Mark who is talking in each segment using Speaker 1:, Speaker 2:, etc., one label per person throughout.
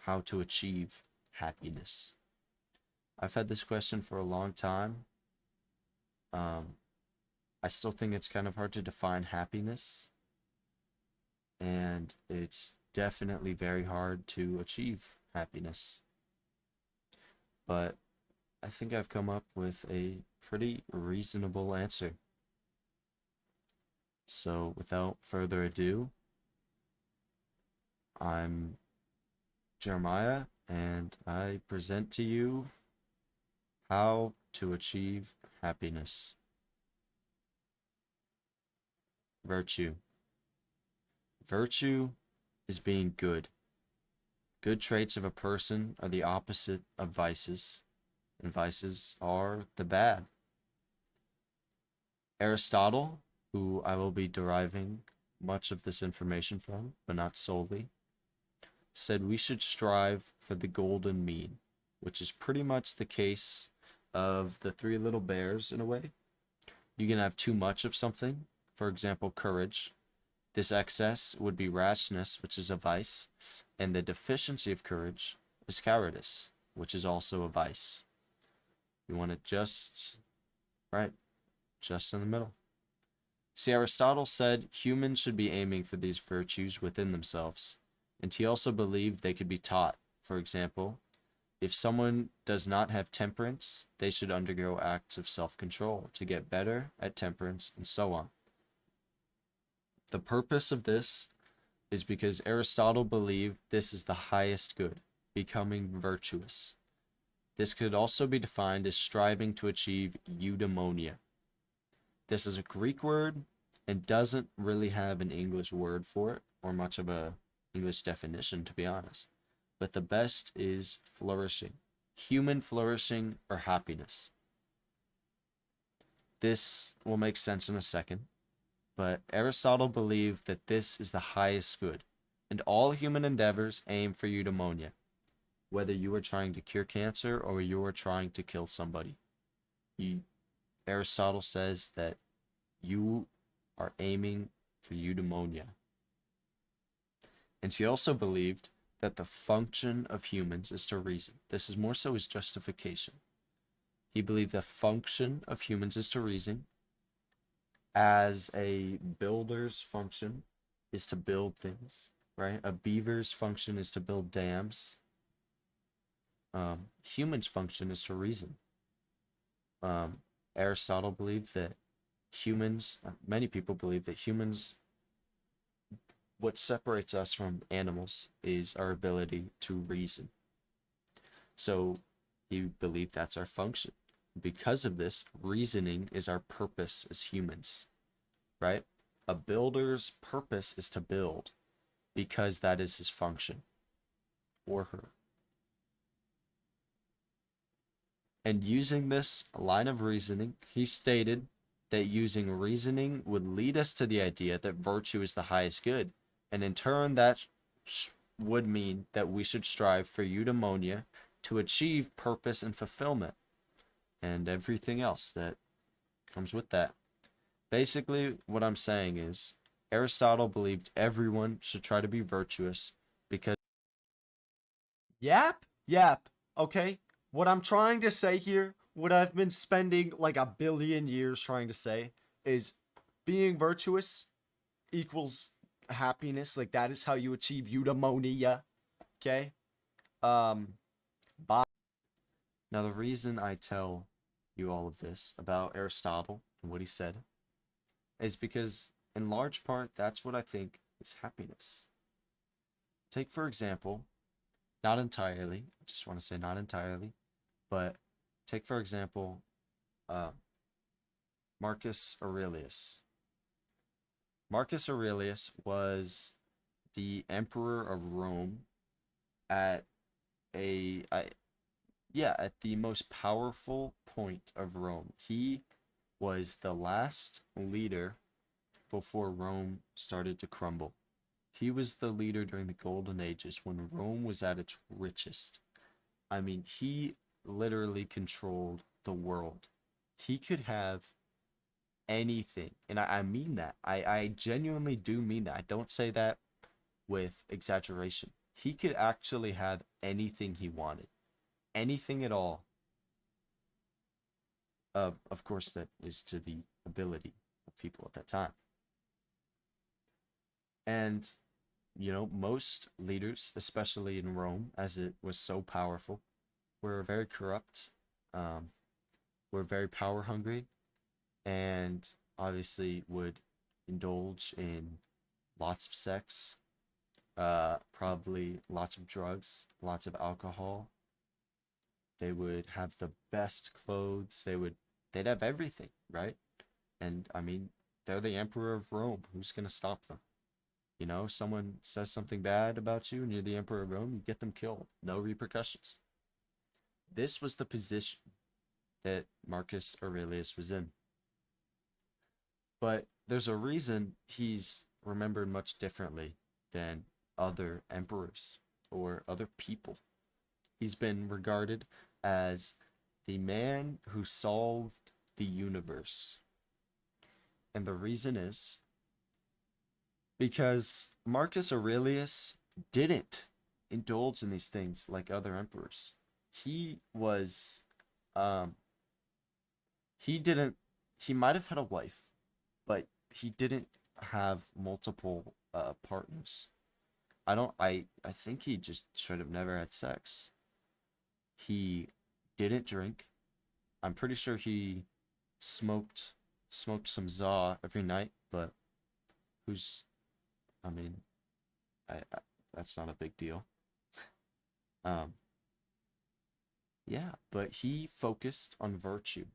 Speaker 1: how to achieve happiness. I've had this question for a long time. Um, I still think it's kind of hard to define happiness, and it's definitely very hard to achieve happiness. But I think I've come up with a pretty reasonable answer. So, without further ado, I'm Jeremiah, and I present to you how to achieve happiness. Virtue. Virtue is being good. Good traits of a person are the opposite of vices, and vices are the bad. Aristotle, who I will be deriving much of this information from, but not solely, said we should strive for the golden mean, which is pretty much the case of the three little bears in a way. You can have too much of something, for example, courage. This excess would be rashness, which is a vice, and the deficiency of courage is cowardice, which is also a vice. You want it just right, just in the middle. See, Aristotle said humans should be aiming for these virtues within themselves, and he also believed they could be taught. For example, if someone does not have temperance, they should undergo acts of self-control to get better at temperance, and so on. The purpose of this is because Aristotle believed this is the highest good, becoming virtuous. This could also be defined as striving to achieve eudaimonia. This is a Greek word and doesn't really have an English word for it, or much of a English definition, to be honest. But the best is flourishing, human flourishing or happiness. This will make sense in a second, but Aristotle believed that this is the highest good, and all human endeavors aim for eudaimonia, whether you are trying to cure cancer or you are trying to kill somebody. Aristotle says that you are aiming for eudaimonia. And he also believed that the function of humans is to reason. This is more so his justification. He believed the function of humans is to reason, as a builder's function is to build things, right? A beaver's function is to build dams. Humans' function is to reason. Aristotle believed that humans, many people believe that humans, what separates us from animals is our ability to reason. So he believed that's our function. Because of this, reasoning is our purpose as humans, right? A builder's purpose is to build because that is his function, or her. And using this line of reasoning, he stated that using reasoning would lead us to the idea that virtue is the highest good, and in turn that would mean that we should strive for eudaimonia to achieve purpose and fulfillment, and everything else that comes with that. Basically, what I'm saying is, Aristotle believed everyone should try to be virtuous because... Yap. Okay? What I'm trying to say here, what I've been spending like a billion years trying to say, is being virtuous equals happiness. Like, that is how you achieve eudaimonia. Okay? Bye. Now, the reason I tell you all of this about Aristotle and what he said is because, in large part, that's what I think is happiness. Take, for example, not entirely, I just want to say not entirely, but take, for example, Marcus Aurelius. Marcus Aurelius was the emperor of Rome at at the most powerful point of Rome. He was the last leader before Rome started to crumble. He was the leader during the Golden Ages when Rome was at its richest. I mean, he literally controlled the world. He could have anything. And I mean that. I genuinely do mean that. I don't say that with exaggeration. he could actually have anything he wanted, anything at all. Of course, that is to the ability of people at that time. And, most leaders, especially in Rome, as it was so powerful, were very corrupt, um, were very power hungry, and obviously would indulge in lots of sex, probably lots of drugs, lots of alcohol. They would have the best clothes. They'd have everything, right? And I mean, they're the emperor of Rome. Who's gonna stop them? Someone says something bad about you and you're the emperor of Rome, you get them killed. No repercussions. This was the position that Marcus Aurelius was in. But there's a reason he's remembered much differently than other emperors or other people. He's been regarded as the man who solved the universe. And the reason is because Marcus Aurelius didn't indulge in these things like other emperors. He was, um, he didn't, he might have had a wife, but he didn't have multiple partners. I think he just should have never had sex. He didn't drink. I'm pretty sure he smoked some za every night, but who's I mean, I that's not a big deal. Um, yeah, but he focused on virtue.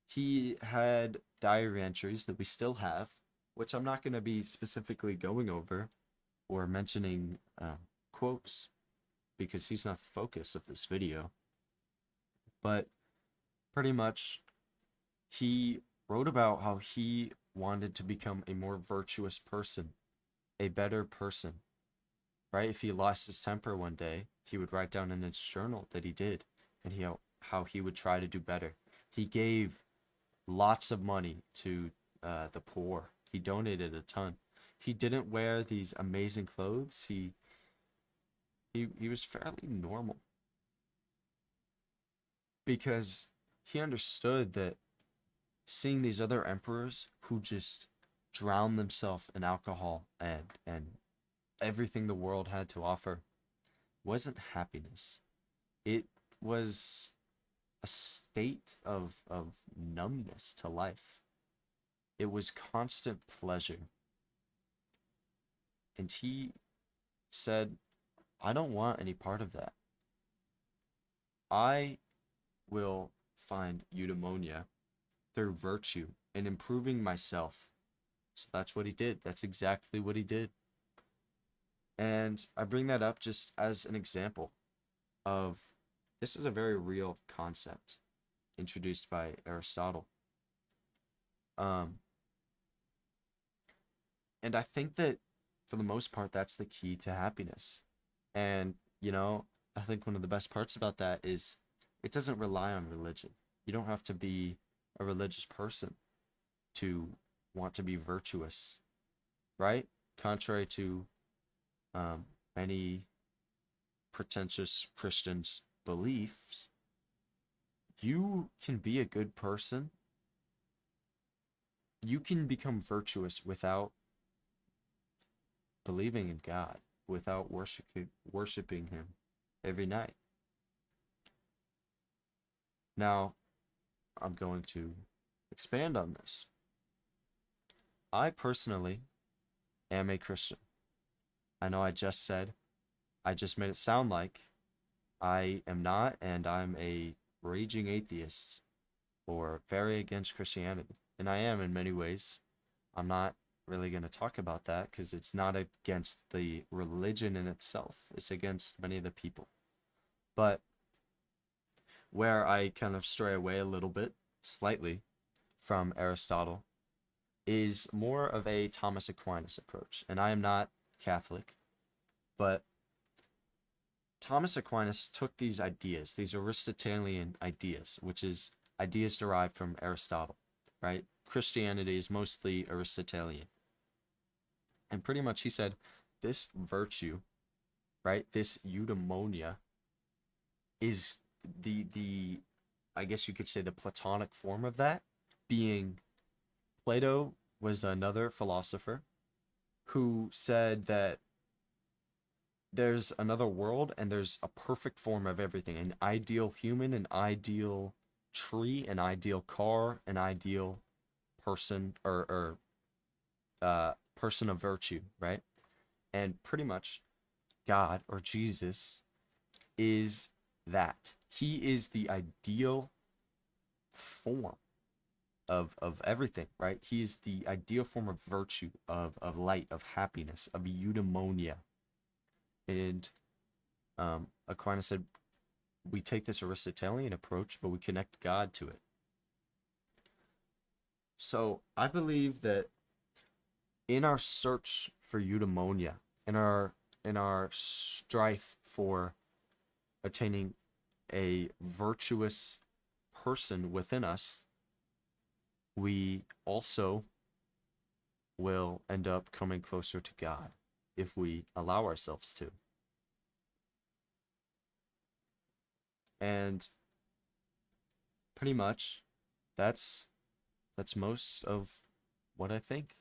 Speaker 1: He had diary entries that we still have, which I'm not going to be specifically going over or mentioning quotes because he's not the focus of this video. But pretty much, he wrote about how he wanted to become a more virtuous person, a better person, right? If he lost his temper one day, he would write down in his journal that he did and how he would try to do better. He gave lots of money to the poor. He donated a ton. He didn't wear these amazing clothes. He was fairly normal because he understood that seeing these other emperors who just drowned themselves in alcohol and everything the world had to offer wasn't happiness. It was a state of numbness to life. It was constant pleasure. And he said, I don't want any part of that. I will find eudaimonia through virtue and improving myself. So that's what he did. That's exactly what he did. And I bring that up just as an example of this is a very real concept introduced by Aristotle. And I think that for the most part, that's the key to happiness. And, I think one of the best parts about that is it doesn't rely on religion. You don't have to be a religious person to want to be virtuous, right? Contrary to many pretentious Christians' beliefs, you can be a good person. You can become virtuous without believing in God, without worshiping Him every night. Now, I'm going to expand on this. I personally am a Christian. I know I just made it sound like I am not, and I'm a raging atheist or very against Christianity. And I am in many ways. I'm not really going to talk about that because it's not against the religion in itself, it's against many of the people. But where I kind of stray away a little bit, slightly, from Aristotle, is more of a Thomas Aquinas approach. And I am not Catholic, but Thomas Aquinas took these ideas, these Aristotelian ideas, which is ideas derived from Aristotle, right? Christianity is mostly Aristotelian. And pretty much he said, this virtue right? This eudaimonia is the I guess you could say the Platonic form of that, being Plato was another philosopher who said that there's another world and there's a perfect form of everything, an ideal human, an ideal tree, an ideal car, an ideal person or person of virtue, right? And pretty much God or Jesus is that. He is the ideal form of everything, right? He is the ideal form of virtue, of light, of happiness, of eudaimonia. And Aquinas said, we take this Aristotelian approach, but we connect God to it. So I believe that in our search for eudaimonia, in our strife for attaining a virtuous person within us, we also will end up coming closer to God if we allow ourselves to. And pretty much that's most of what I think.